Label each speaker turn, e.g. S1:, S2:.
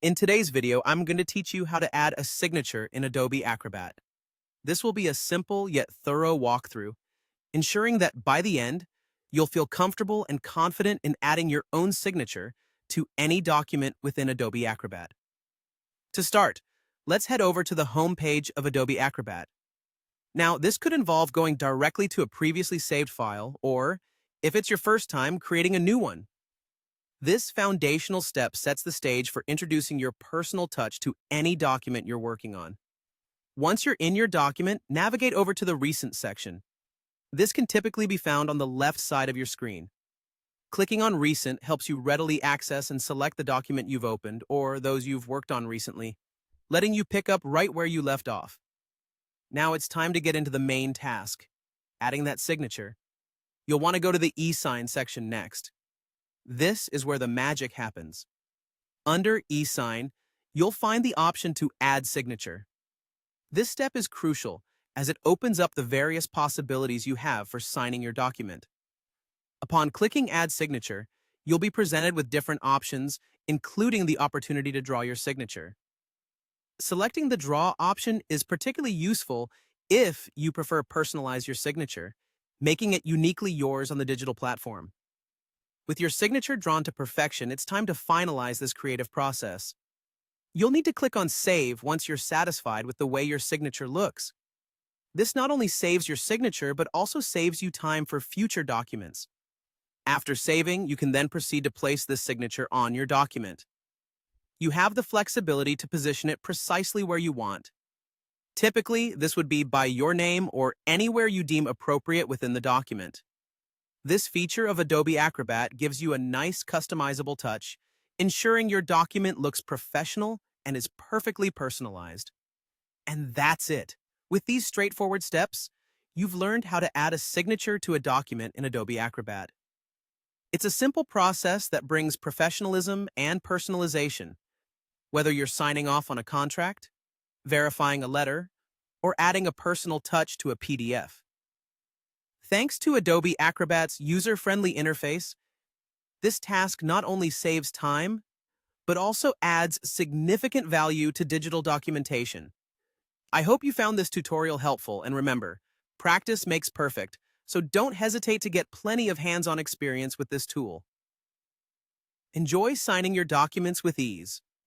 S1: In today's video, I'm going to teach you how to add a signature in Adobe Acrobat. This will be a simple yet thorough walkthrough, ensuring that by the end, you'll feel comfortable and confident in adding your own signature to any document within Adobe Acrobat. To start, let's head over to the home page of Adobe Acrobat. Now, this could involve going directly to a previously saved file, or, if it's your first time, creating a new one. This foundational step sets the stage for introducing your personal touch to any document you're working on. Once you're in your document, navigate over to the Recent section. This can typically be found on the left side of your screen. Clicking on Recent helps you readily access and select the document you've opened or those you've worked on recently, letting you pick up right where you left off. Now it's time to get into the main task, adding that signature. You'll want to go to the e-sign section next. This is where the magic happens. Under e-sign, you'll find the option to add signature. This step is crucial as it opens up the various possibilities you have for signing your document. Upon clicking Add Signature, you'll be presented with different options, including the opportunity to draw your signature. Selecting the Draw option is particularly useful if you prefer to personalize your signature, making it uniquely yours on the digital platform. With your signature drawn to perfection, it's time to finalize this creative process. You'll need to click on Save once you're satisfied with the way your signature looks. This not only saves your signature, but also saves you time for future documents. After saving, you can then proceed to place this signature on your document. You have the flexibility to position it precisely where you want. Typically, this would be by your name or anywhere you deem appropriate within the document. This feature of Adobe Acrobat gives you a nice customizable touch, ensuring your document looks professional and is perfectly personalized. And that's it. With these straightforward steps, you've learned how to add a signature to a document in Adobe Acrobat. It's a simple process that brings professionalism and personalization, whether you're signing off on a contract, verifying a letter, or adding a personal touch to a PDF. Thanks to Adobe Acrobat's user-friendly interface, this task not only saves time, but also adds significant value to digital documentation. I hope you found this tutorial helpful, and remember, practice makes perfect, so don't hesitate to get plenty of hands-on experience with this tool. Enjoy signing your documents with ease.